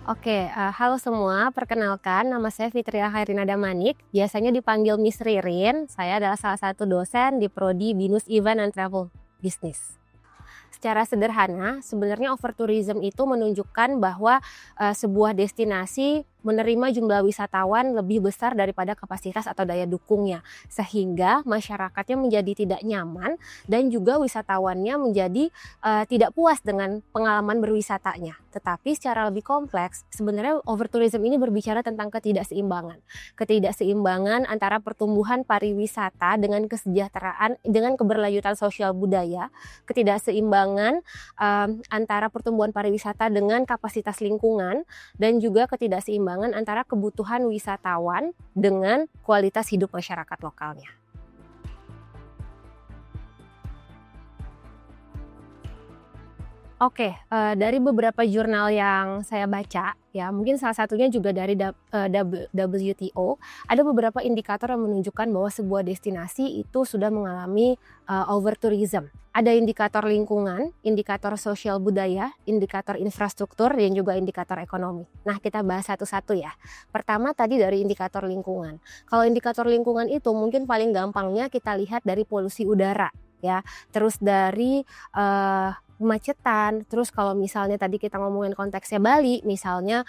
Halo semua, perkenalkan nama saya Fitria Hairina Damanik, biasanya dipanggil Miss Ririn. Saya adalah salah satu dosen di Prodi Binus Event and Travel Business. Secara sederhana, sebenarnya overtourism itu menunjukkan bahwa sebuah destinasi menerima jumlah wisatawan lebih besar daripada kapasitas atau daya dukungnya, sehingga masyarakatnya menjadi tidak nyaman dan juga wisatawannya menjadi tidak puas dengan pengalaman berwisatanya. Tetapi secara lebih kompleks, sebenarnya overtourism ini berbicara tentang ketidakseimbangan antara pertumbuhan pariwisata dengan kesejahteraan, dengan keberlanjutan sosial budaya, ketidakseimbangan antara pertumbuhan pariwisata dengan kapasitas lingkungan, dan juga ketidakseimbangan antara kebutuhan wisatawan dengan kualitas hidup masyarakat lokalnya. Dari beberapa jurnal yang saya baca, ya mungkin salah satunya juga dari WTO, ada beberapa indikator yang menunjukkan bahwa sebuah destinasi itu sudah mengalami overtourism. Ada indikator lingkungan, indikator sosial budaya, indikator infrastruktur, dan juga indikator ekonomi. Nah, kita bahas satu-satu ya. Pertama tadi dari indikator lingkungan. Kalau indikator lingkungan itu mungkin paling gampangnya kita lihat dari polusi udara, ya. Terus dari kemacetan, terus kalau misalnya tadi kita ngomongin konteksnya Bali, misalnya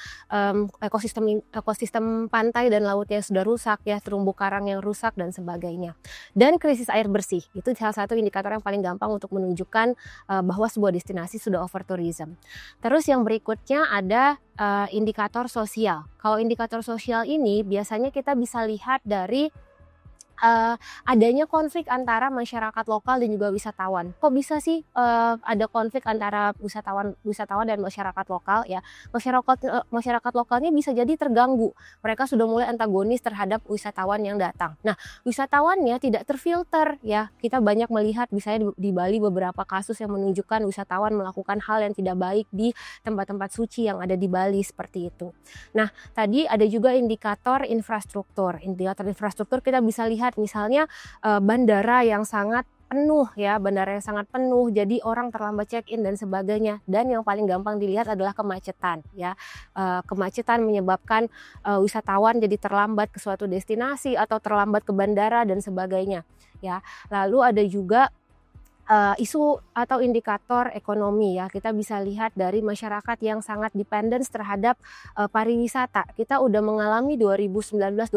ekosistem pantai dan lautnya sudah rusak ya, terumbu karang yang rusak dan sebagainya. Dan krisis air bersih, itu salah satu indikator yang paling gampang untuk menunjukkan bahwa sebuah destinasi sudah overtourism. Terus yang berikutnya ada indikator sosial. Kalau indikator sosial ini biasanya kita bisa lihat dari adanya konflik antara masyarakat lokal dan juga wisatawan. Kok bisa sih ada konflik antara wisatawan dan masyarakat lokal ya? Masyarakat lokalnya bisa jadi terganggu. Mereka sudah mulai antagonis terhadap wisatawan yang datang. Nah, wisatawannya tidak terfilter ya. Kita banyak melihat misalnya di Bali beberapa kasus yang menunjukkan wisatawan melakukan hal yang tidak baik di tempat-tempat suci yang ada di Bali seperti itu. Nah, tadi ada juga indikator infrastruktur. Indikator infrastruktur kita bisa lihat misalnya bandara yang sangat penuh ya, jadi orang terlambat check-in dan sebagainya. Dan yang paling gampang dilihat adalah kemacetan ya. Kemacetan menyebabkan wisatawan jadi terlambat ke suatu destinasi atau terlambat ke bandara dan sebagainya ya. Lalu ada juga isu atau indikator ekonomi ya, kita bisa lihat dari masyarakat yang sangat dependent terhadap pariwisata. Kita udah mengalami 2019-2020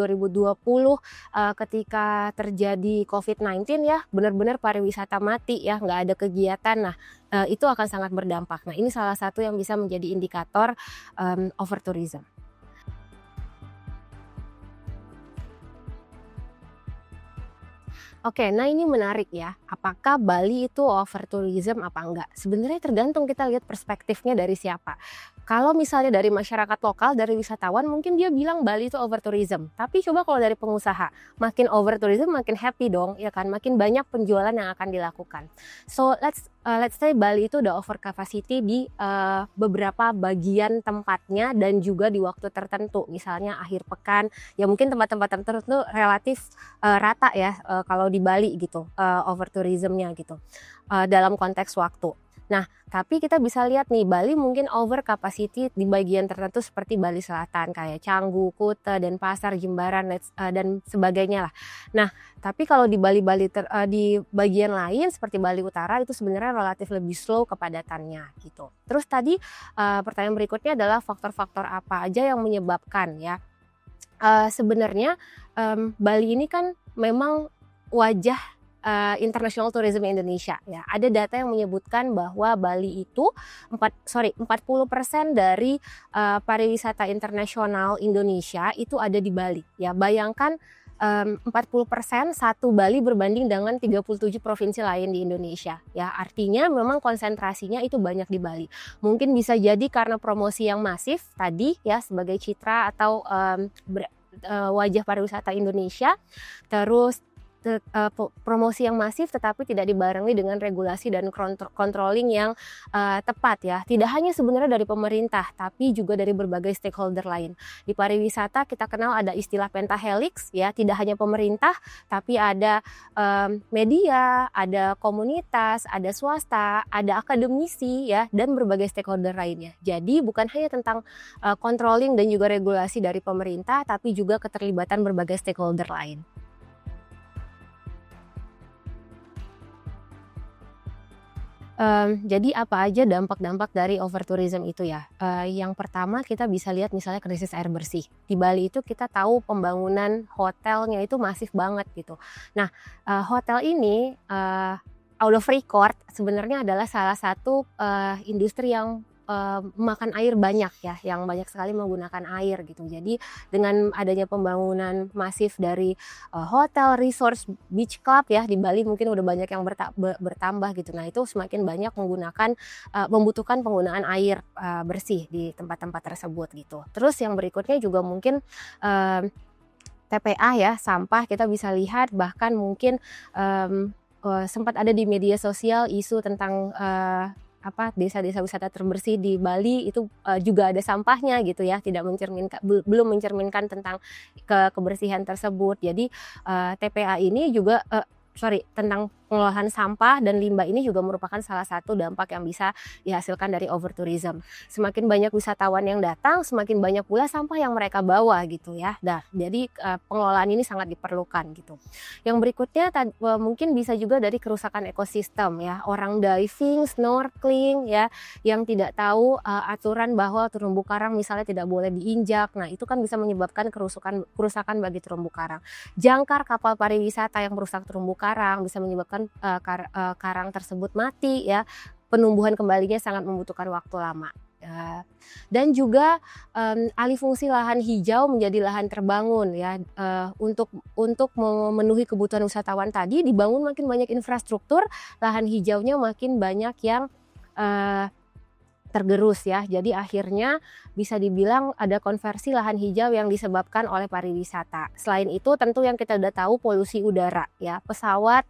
ketika terjadi COVID-19 ya, benar-benar pariwisata mati ya, nggak ada kegiatan. Nah, itu akan sangat berdampak. Nah, ini salah satu yang bisa menjadi indikator overtourism. Nah ini menarik ya, apakah Bali itu overtourism apa enggak? Sebenarnya tergantung kita lihat perspektifnya dari siapa. Kalau misalnya dari masyarakat lokal, dari wisatawan, mungkin dia bilang Bali itu overtourism. Tapi coba kalau dari pengusaha, makin overtourism makin happy dong, ya kan? Makin banyak penjualan yang akan dilakukan. So let's say Bali itu udah over capacity di beberapa bagian tempatnya dan juga di waktu tertentu. Misalnya akhir pekan, ya mungkin tempat-tempat tertentu relatif rata ya kalau di Bali gitu, overtourismnya gitu dalam konteks waktu. Nah, tapi kita bisa lihat nih, Bali mungkin over capacity di bagian tertentu seperti Bali Selatan, kayak Canggu, Kuta, Denpasar, Jimbaran, dan sebagainya lah. Nah, tapi kalau di di bagian lain seperti Bali Utara itu sebenarnya relatif lebih slow kepadatannya gitu. Terus tadi pertanyaan berikutnya adalah faktor-faktor apa aja yang menyebabkan ya. Sebenarnya Bali ini kan memang wajah international tourism Indonesia ya. Ada data yang menyebutkan bahwa Bali itu 40% dari pariwisata internasional Indonesia itu ada di Bali ya. Bayangkan 40% satu Bali berbanding dengan 37 provinsi lain di Indonesia ya. Artinya memang konsentrasinya itu banyak di Bali. Mungkin bisa jadi karena promosi yang masif tadi ya sebagai citra atau wajah pariwisata Indonesia. Terus promosi yang masif tetapi tidak dibarengi dengan regulasi dan controlling yang tepat ya. Tidak hanya sebenarnya dari pemerintah tapi juga dari berbagai stakeholder lain. Di pariwisata kita kenal ada istilah pentahelix ya, tidak hanya pemerintah tapi ada media, ada komunitas, ada swasta, ada akademisi ya, dan berbagai stakeholder lainnya. Jadi bukan hanya tentang controlling dan juga regulasi dari pemerintah tapi juga keterlibatan berbagai stakeholder lain. Jadi apa aja dampak-dampak dari overtourism itu ya? Yang pertama kita bisa lihat misalnya krisis air bersih. Di Bali itu kita tahu pembangunan hotelnya itu masif banget gitu. Nah, hotel ini out of record sebenarnya adalah salah satu industri yang memakan air banyak ya, yang banyak sekali menggunakan air gitu. Jadi dengan adanya pembangunan masif dari hotel, resort, beach club ya di Bali mungkin udah banyak yang bertambah gitu. Nah itu semakin banyak membutuhkan penggunaan air bersih di tempat-tempat tersebut gitu. Terus yang berikutnya juga mungkin TPA ya, sampah kita bisa lihat bahkan mungkin sempat ada di media sosial isu tentang desa-desa wisata terbersih di Bali itu juga ada sampahnya gitu ya, belum mencerminkan tentang kebersihan tersebut. Jadi TPA ini juga tentang pengelolaan sampah dan limbah ini juga merupakan salah satu dampak yang bisa dihasilkan dari overtourism. Semakin banyak wisatawan yang datang, semakin banyak pula sampah yang mereka bawa gitu ya. Nah, jadi pengelolaan ini sangat diperlukan gitu. Yang berikutnya mungkin bisa juga dari kerusakan ekosistem ya. Orang diving, snorkeling ya yang tidak tahu aturan bahwa terumbu karang misalnya tidak boleh diinjak. Nah, itu kan bisa menyebabkan kerusakan bagi terumbu karang. Jangkar kapal pariwisata yang merusak terumbu karang bisa menyebabkan karang tersebut mati ya, penumbuhan kembalinya sangat membutuhkan waktu lama. Dan juga alih fungsi lahan hijau menjadi lahan terbangun ya, untuk memenuhi kebutuhan wisatawan tadi dibangun makin banyak infrastruktur, lahan hijaunya makin banyak yang tergerus ya. Jadi akhirnya bisa dibilang ada konversi lahan hijau yang disebabkan oleh pariwisata. Selain itu tentu yang kita udah tahu polusi udara ya. Pesawat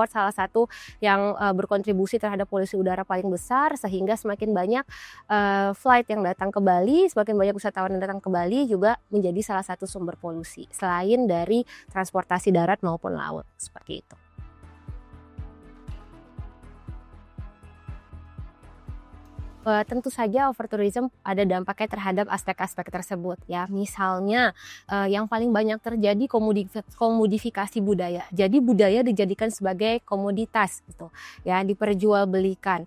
salah satu yang berkontribusi terhadap polusi udara paling besar, sehingga semakin banyak flight yang datang ke Bali, semakin banyak wisatawan yang datang ke Bali juga menjadi salah satu sumber polusi selain dari transportasi darat maupun laut seperti itu. Tentu saja overtourism ada dampaknya terhadap aspek-aspek tersebut ya. Misalnya yang paling banyak terjadi komodifikasi budaya. Jadi budaya dijadikan sebagai komoditas gitu ya, diperjualbelikan.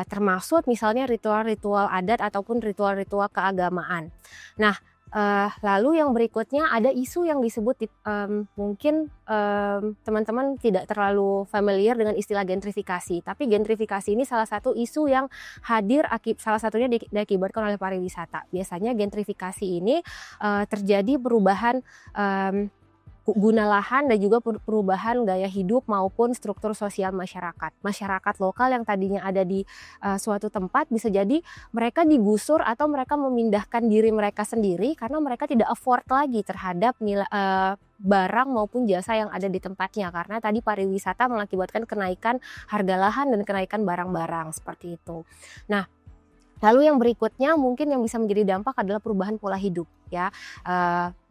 Termasuk misalnya ritual-ritual adat ataupun ritual-ritual keagamaan. Nah, lalu yang berikutnya ada isu yang disebut mungkin teman-teman tidak terlalu familiar dengan istilah gentrifikasi, tapi gentrifikasi ini salah satu isu yang hadir salah satunya diakibatkan oleh pariwisata. Biasanya gentrifikasi ini terjadi perubahan guna lahan dan juga perubahan gaya hidup maupun struktur sosial masyarakat. Masyarakat lokal yang tadinya ada di suatu tempat bisa jadi mereka digusur atau mereka memindahkan diri mereka sendiri karena mereka tidak afford lagi terhadap barang maupun jasa yang ada di tempatnya, karena tadi pariwisata mengakibatkan kenaikan harga lahan dan kenaikan barang-barang seperti itu. Nah, lalu yang berikutnya mungkin yang bisa menjadi dampak adalah perubahan pola hidup ya.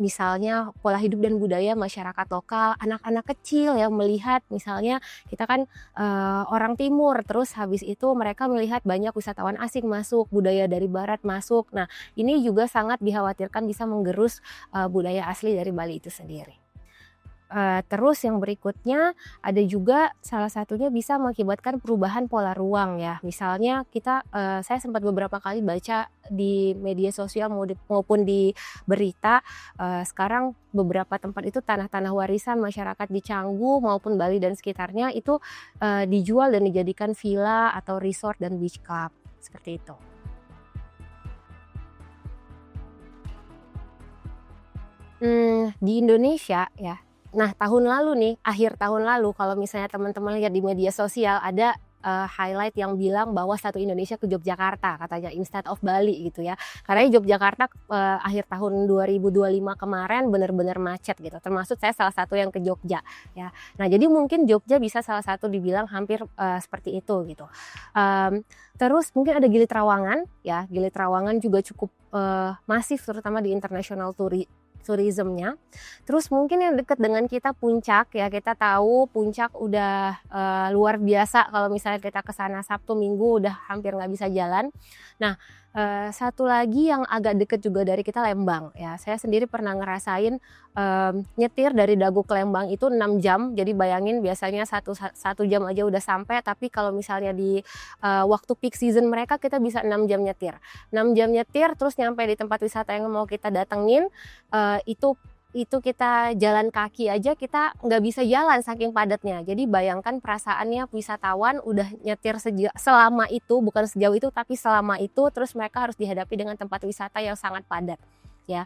Misalnya pola hidup dan budaya masyarakat lokal, anak-anak kecil yang melihat misalnya kita kan orang timur, terus habis itu mereka melihat banyak wisatawan asing masuk, budaya dari barat masuk. Nah, ini juga sangat dikhawatirkan bisa menggerus budaya asli dari Bali itu sendiri. Terus yang berikutnya ada juga salah satunya bisa mengakibatkan perubahan pola ruang ya. Misalnya saya sempat beberapa kali baca di media sosial maupun di berita, sekarang beberapa tempat itu tanah-tanah warisan masyarakat di Canggu maupun Bali dan sekitarnya itu dijual dan dijadikan villa atau resort dan beach club seperti itu. Di Indonesia ya. Nah, tahun lalu nih, akhir tahun lalu kalau misalnya teman-teman lihat di media sosial ada highlight yang bilang bahwa satu Indonesia ke Yogyakarta katanya instead of Bali gitu ya. Karena Yogyakarta akhir tahun 2025 kemarin benar-benar macet gitu. Termasuk saya salah satu yang ke Jogja ya. Nah, jadi mungkin Jogja bisa salah satu dibilang hampir seperti itu gitu. Terus mungkin ada Gili Trawangan ya. Gili Trawangan juga cukup masif terutama di international tourismnya. Terus mungkin yang dekat dengan kita Puncak ya, kita tahu Puncak udah luar biasa kalau misalnya kita ke sana Sabtu Minggu udah hampir nggak bisa jalan. Nah, satu lagi yang agak dekat juga dari kita Lembang ya. Saya sendiri pernah ngerasain nyetir dari Dago ke Lembang itu 6 jam. Jadi bayangin biasanya satu jam aja udah sampai, tapi kalau misalnya di waktu peak season mereka kita bisa 6 jam nyetir. 6 jam nyetir terus nyampe di tempat wisata yang mau kita datengin, itu kita jalan kaki aja kita nggak bisa jalan saking padatnya. Jadi bayangkan perasaannya wisatawan udah nyetir selama itu, bukan sejauh itu tapi selama itu, terus mereka harus dihadapi dengan tempat wisata yang sangat padat ya.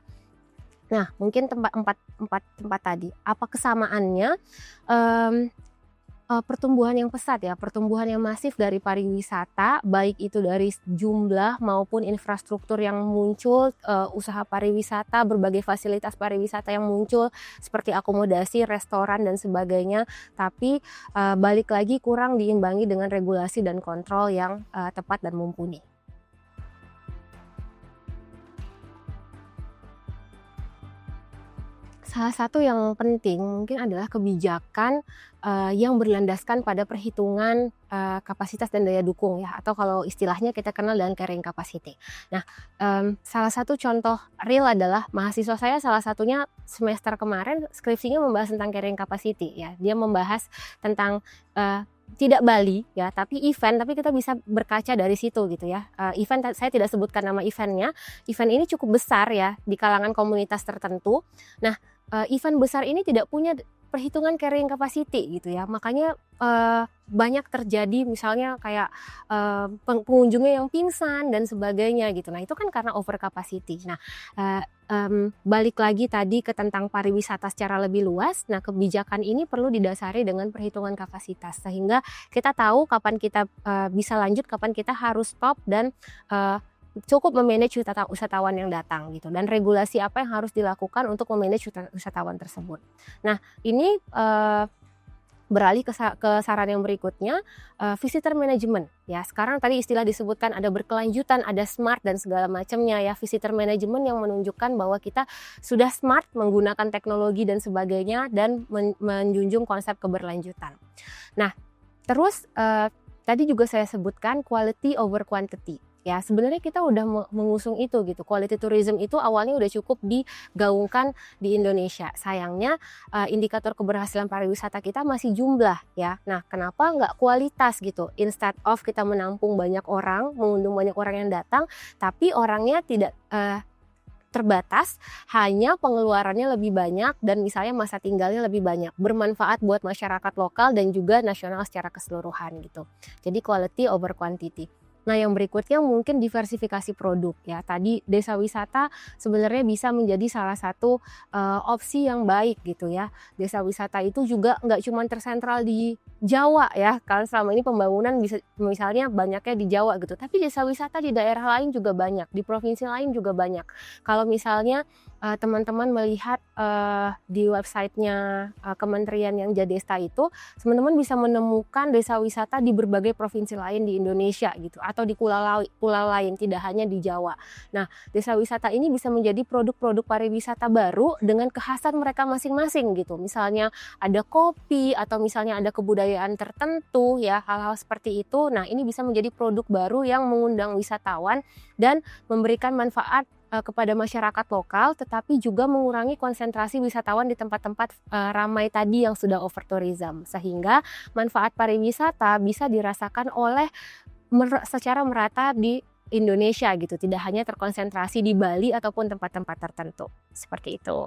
Nah, mungkin tempat tadi apa kesamaannya? Pertumbuhan yang pesat ya, pertumbuhan yang masif dari pariwisata, baik itu dari jumlah maupun infrastruktur yang muncul, usaha pariwisata, berbagai fasilitas pariwisata yang muncul seperti akomodasi, restoran dan sebagainya. Tapi balik lagi kurang diimbangi dengan regulasi dan kontrol yang tepat dan mumpuni. Salah satu yang penting mungkin adalah kebijakan yang berlandaskan pada perhitungan kapasitas dan daya dukung ya, atau kalau istilahnya kita kenal dengan carrying capacity. Nah, salah satu contoh real adalah mahasiswa saya salah satunya semester kemarin skripsinya membahas tentang carrying capacity ya. Dia membahas tentang tidak Bali ya, tapi event, tapi kita bisa berkaca dari situ gitu ya. Event saya tidak sebutkan nama eventnya. Event ini cukup besar ya di kalangan komunitas tertentu. Nah, event besar ini tidak punya perhitungan carrying capacity gitu ya. Makanya banyak terjadi misalnya kayak pengunjungnya yang pingsan dan sebagainya gitu. Nah, itu kan karena over capacity. Nah, balik lagi tadi ke tentang pariwisata secara lebih luas. Nah, kebijakan ini perlu didasari dengan perhitungan kapasitas sehingga kita tahu kapan kita bisa lanjut, kapan kita harus stop dan cukup memanage wisatawan yang datang gitu, dan regulasi apa yang harus dilakukan untuk memanage wisatawan tersebut. Nah, ini beralih ke saran yang berikutnya, visitor management ya. Sekarang tadi istilah disebutkan ada berkelanjutan, ada smart dan segala macamnya ya. Visitor management yang menunjukkan bahwa kita sudah smart menggunakan teknologi dan sebagainya dan menjunjung konsep keberlanjutan. Nah, terus tadi juga saya sebutkan quality over quantity. Ya, sebenarnya kita udah mengusung itu gitu. Quality tourism itu awalnya udah cukup digaungkan di Indonesia. Sayangnya indikator keberhasilan pariwisata kita masih jumlah ya. Nah, kenapa nggak kualitas gitu? Instead of kita menampung banyak orang, mengundang banyak orang yang datang, tapi orangnya tidak terbatas, hanya pengeluarannya lebih banyak dan misalnya masa tinggalnya lebih banyak, bermanfaat buat masyarakat lokal dan juga nasional secara keseluruhan gitu. Jadi quality over quantity. Nah, yang berikutnya mungkin diversifikasi produk ya. Tadi desa wisata sebenarnya bisa menjadi salah satu opsi yang baik gitu ya. Desa wisata itu juga nggak cuma tersentral di Jawa ya. Kalau selama ini pembangunan bisa misalnya banyaknya di Jawa gitu. Tapi desa wisata di daerah lain juga banyak, di provinsi lain juga banyak. Kalau misalnya teman-teman melihat di websitenya Kementerian yang Jadesta itu, teman-teman bisa menemukan desa wisata di berbagai provinsi lain di Indonesia gitu, atau di pulau lain, tidak hanya di Jawa. Nah, desa wisata ini bisa menjadi produk-produk pariwisata baru dengan kekhasan mereka masing-masing gitu. Misalnya ada kopi atau misalnya ada kebudayaan tertentu ya, hal-hal seperti itu. Nah, ini bisa menjadi produk baru yang mengundang wisatawan dan memberikan manfaat kepada masyarakat lokal, tetapi juga mengurangi konsentrasi wisatawan di tempat-tempat ramai tadi yang sudah over tourism, sehingga manfaat pariwisata bisa dirasakan oleh secara merata di Indonesia gitu, tidak hanya terkonsentrasi di Bali ataupun tempat-tempat tertentu seperti itu.